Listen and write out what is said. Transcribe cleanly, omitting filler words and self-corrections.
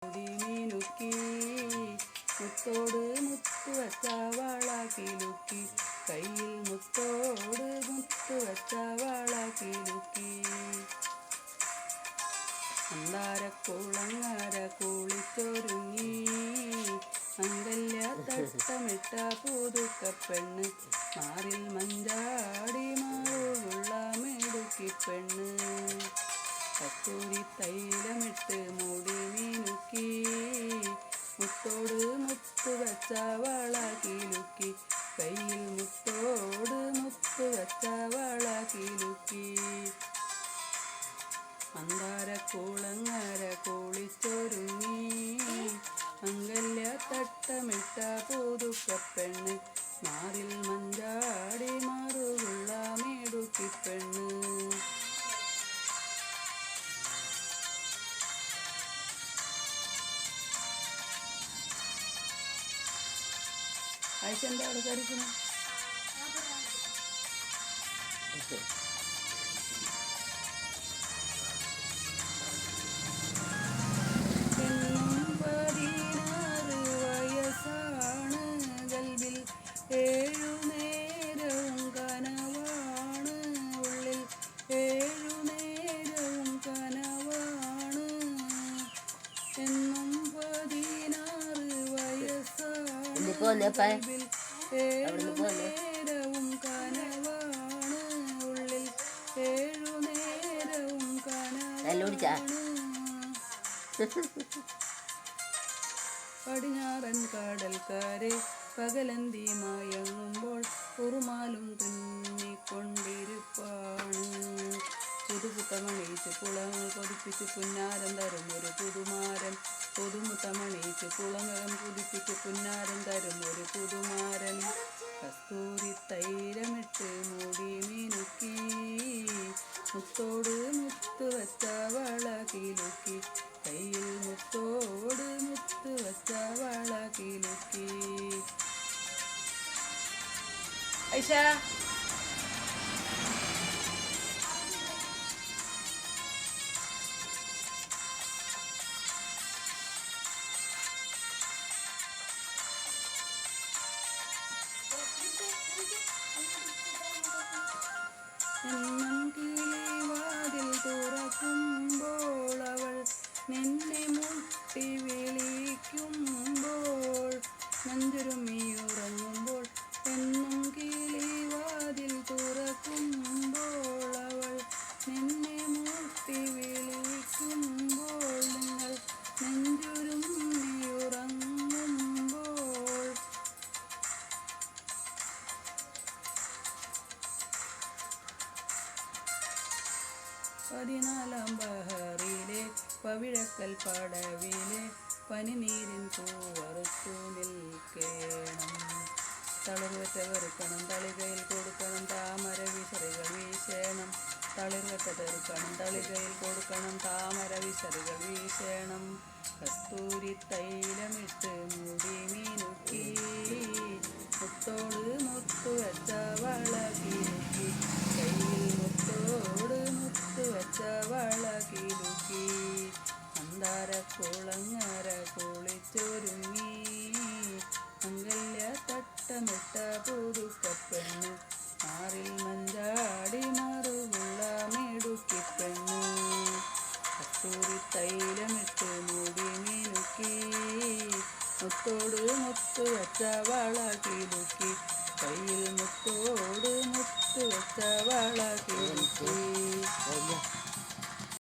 മൂടി മീനുക്കി മുത്തോട് മുത്തു വച്ച വള കിലുക്കി കയ്യിൽ മുത്തോട് മുത്തു വച്ച വള കിലുക്കി അന്താരക്കുളങ്ങര കുളിച്ചൊരുങ്ങി മംഗല്യ തട്ടമിട്ട പുതുക്കപ്പെണ്ണ് മാറിൽ മഞ്ചാടി മാറുള്ള മെടുക്കി പെണ്ണ് കസ്തൂരി തൈലമിട്ട് മൂടി മീനുക്കി മുത്തോട് മുത്തു വച്ച വള കിലുക്കി കയ്യിൽ മുത്തോട് മുത്തു വച്ച വള കിലുക്കി മന്ദാരക്കുളങ്ങര കുളിച്ചൊരുങ്ങി മംഗല്യ തട്ടമിട്ട പുതുക്കപ്പെണ്ണ് മാറിൽ മഞ്ചാടി മാറുള്ള മെടുക്കി പെണ്ണ് ആയിഷ എന്താ അവിടെ കരുതുന്നു ഏഴു നേരവും കനവാണ് ഉള്ളിൽ ഏഴു നേരവും കനവാണ് എന്നും 16 വയസ്സാണ് ഏഴു നേരവും കനവാണ് ഉള്ളിൽ ഏഴു നേരവും കനവാണ് പടിഞ്ഞാറൻ കടൽക്കാരെ പകലന്തി മയങ്ങുമ്പോൾ കുറുമാലും തുന്നിക്കൊണ്ടിരിപ്പാണ് പുതുമുത്തമണിയിച്ച് കുളങ്ങൾ കൊതിപ്പിച്ച് പുന്നാരം തരും ഒരു പുതുമാരൻ പുതുമുത്തമണിയിച്ച് കുളങ്ങൾ കുതിപ്പിച്ച് പുന്നാരം തരും ഒരു പുതുമാരൻ കസ്തൂരി തൈലമിട്ട് മൂടി മീനുക്കി മുത്തോട് മുത്തു വച്ച വള കിലുക്കി കയ്യിൽ മുത്തോട് മുത്തു വച്ച വള കിലുക്കി ഐഷ എന്നും കിളിവാതിൽ തുറക്കുമ്പോൾ അവൾ നിന്നെ മുട്ടി വിളിക്കുമ്പോൾ നെഞ്ചുരുമിയുറങ്ങുമ്പോൾ എന്നും കിളിവാതിൽ തുറക്കുമ്പോൾ അവൾ നിന്നെ മുട്ടി വിളിക്കുമ്പോൾ നിങ്ങൾ നെഞ്ചുരുമിയുറങ്ങുമ്പോൾ 14 ബഹറിലെ പവിഴക്കൽ പടവിലെ പനിനീരിൻ പൂവറുത്തു നിൽക്കണം തളിർവറ്റ വെറുക്കണം തളികയിൽ കൊടുക്കണം താമര വിശറികൾ വീശണം തളിർവറ്റ തെറുക്കണം തളികയിൽ കൊടുക്കണം താമര വിശറികൾ വീശണം കസ്തൂരി തൈലമിട്ട് മൂടി മീനുക്കി മുത്തോട് മുത്തു വച്ച വള കിലുക്കി കയ്യിൽ മുത്തോട് മുത്തു വച്ച വള കിലുക്കി മന്ദാരക്കുളങ്ങര കുളിച്ചൊരുങ്ങി മംഗല്യ തട്ടമിട്ട പുതുക്കപ്പെണ്ണ് മാറിൽ മഞ്ചാടി മറുകുള്ള മെടുക്കി പെണ്ണ് കസ്തൂരി തൈലമിട്ട് മൂടി മീനുക്കി മുത്തോട് മുത്തു വച്ച വള കിലുക്കി കയ്യിൽ മുത്തോട് മുത്തു വച്ച വള കിലുക്കി